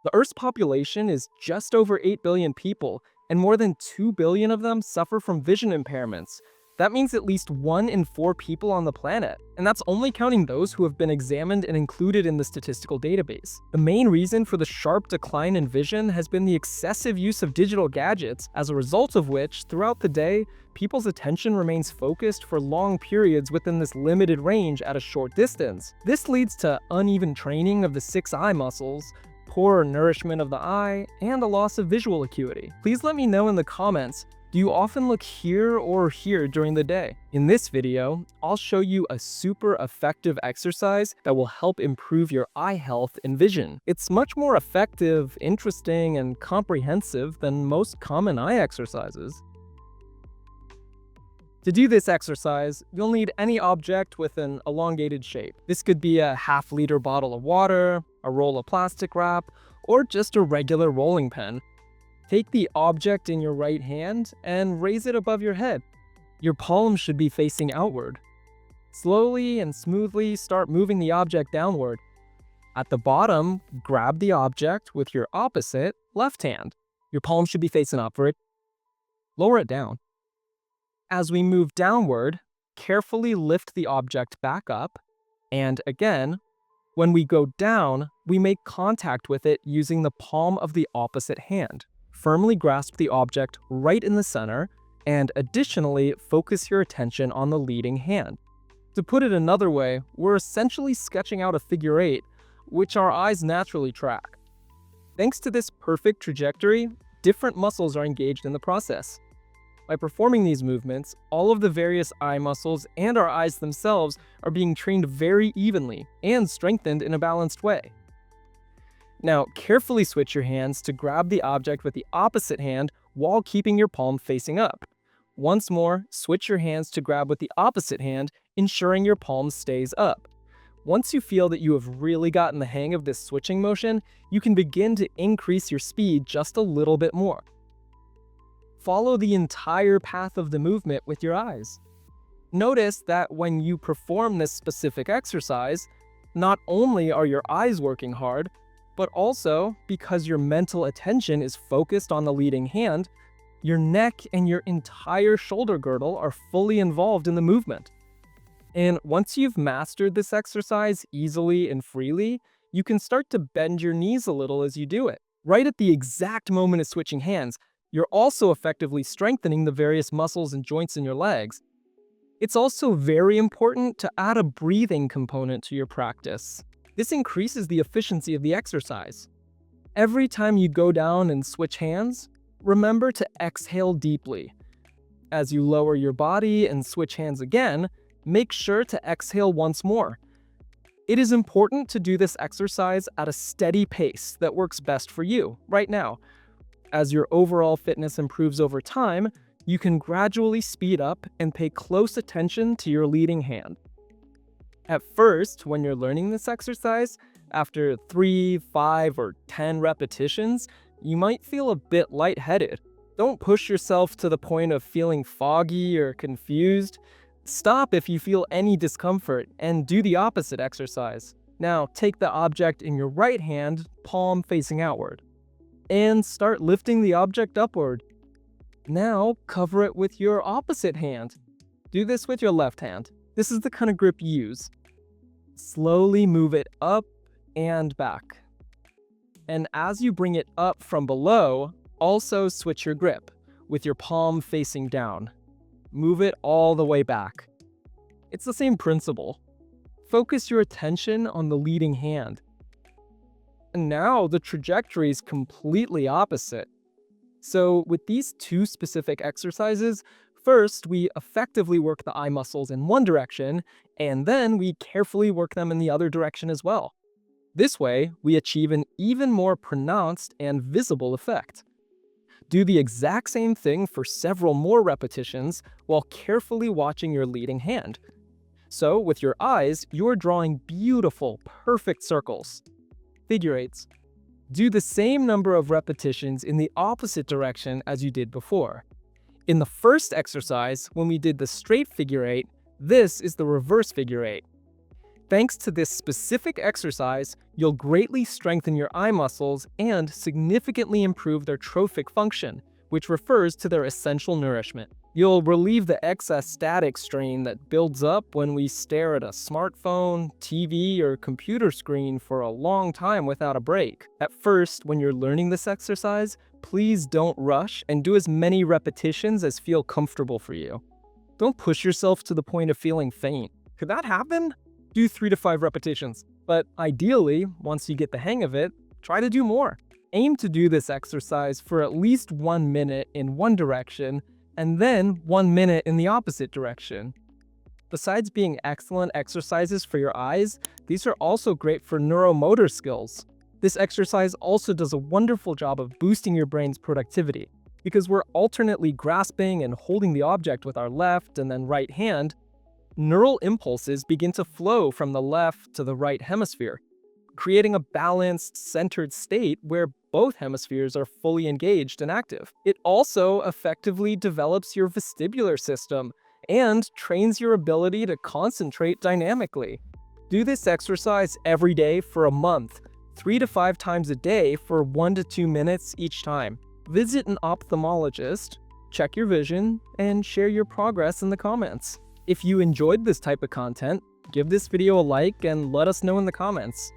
The Earth's population is just over 8 billion people, and more than 2 billion of them suffer from vision impairments. That means at least 1 in 4 people on the planet, and that's only counting those who have been examined and included in the statistical database. The main reason for the sharp decline in vision has been the excessive use of digital gadgets, as a result of which, throughout the day, people's attention remains focused for long periods within this limited range at a short distance. This leads to uneven training of the 6 eye muscles, poor nourishment of the eye, and a loss of visual acuity. Please let me know in the comments, do you often look here or here during the day? In this video, I'll show you a super effective exercise that will help improve your eye health and vision. It's much more effective, interesting, and comprehensive than most common eye exercises. To do this exercise, you'll need any object with an elongated shape. This could be a half-liter bottle of water, a roll of plastic wrap, or just a regular rolling pin. Take the object in your right hand and raise it above your head. Your palm should be facing outward. Slowly and smoothly start moving the object downward. At the bottom, grab the object with your opposite left hand. Your palm should be facing upward. Lower it down. As we move downward, carefully lift the object back up, and again, when we go down, we make contact with it using the palm of the opposite hand. Firmly grasp the object right in the center, and additionally, focus your attention on the leading hand. To put it another way, we're essentially sketching out a figure 8, which our eyes naturally track. Thanks to this perfect trajectory, different muscles are engaged in the process. By performing these movements, all of the various eye muscles and our eyes themselves are being trained very evenly and strengthened in a balanced way. Now, carefully switch your hands to grab the object with the opposite hand while keeping your palm facing up. Once more, switch your hands to grab with the opposite hand, ensuring your palm stays up. Once you feel that you have really gotten the hang of this switching motion, you can begin to increase your speed just a little bit more. Follow the entire path of the movement with your eyes. Notice that when you perform this specific exercise, not only are your eyes working hard, but also, because your mental attention is focused on the leading hand, your neck and your entire shoulder girdle are fully involved in the movement. And once you've mastered this exercise easily and freely, you can start to bend your knees a little as you do it. Right at the exact moment of switching hands, you're also effectively strengthening the various muscles and joints in your legs. It's also very important to add a breathing component to your practice. This increases the efficiency of the exercise. Every time you go down and switch hands, remember to exhale deeply. As you lower your body and switch hands again, make sure to exhale once more. It is important to do this exercise at a steady pace that works best for you right now. As your overall fitness improves over time, you can gradually speed up and pay close attention to your leading hand. At first, when you're learning this exercise, after 3, 5, or 10 repetitions, you might feel a bit lightheaded. Don't push yourself to the point of feeling foggy or confused. Stop if you feel any discomfort and do the opposite exercise. Now, take the object in your right hand, palm facing outward, and start lifting the object upward. Now, cover it with your opposite hand. Do this with your left hand. This is the kind of grip you use. Slowly move it up and back. And as you bring it up from below, also switch your grip with your palm facing down. Move it all the way back. It's the same principle. Focus your attention on the leading hand. And now the trajectory is completely opposite. So with these two specific exercises, first, we effectively work the eye muscles in one direction, and then we carefully work them in the other direction as well. This way, we achieve an even more pronounced and visible effect. Do the exact same thing for several more repetitions while carefully watching your leading hand. So, with your eyes, you're drawing beautiful, perfect circles. Figure eights. Do the same number of repetitions in the opposite direction as you did before. In the first exercise, when we did the straight figure 8, this is the reverse figure 8. Thanks to this specific exercise, you'll greatly strengthen your eye muscles and significantly improve their trophic function, which refers to their essential nourishment. You'll relieve the excess static strain that builds up when we stare at a smartphone, TV, or computer screen for a long time without a break. At first, when you're learning this exercise, please don't rush and do as many repetitions as feel comfortable for you. Don't push yourself to the point of feeling faint. Could that happen? Do 3 to 5 repetitions. But ideally, once you get the hang of it, try to do more. Aim to do this exercise for at least 1 minute in one direction and then 1 minute in the opposite direction. Besides being excellent exercises for your eyes, these are also great for neuromotor skills. This exercise also does a wonderful job of boosting your brain's productivity. Because we're alternately grasping and holding the object with our left and then right hand, neural impulses begin to flow from the left to the right hemisphere, creating a balanced, centered state where both hemispheres are fully engaged and active. It also effectively develops your vestibular system and trains your ability to concentrate dynamically. Do this exercise every day for a month, 3 to 5 times a day for 1 to 2 minutes each time. Visit an ophthalmologist, check your vision, and share your progress in the comments. If you enjoyed this type of content, give this video a like and let us know in the comments.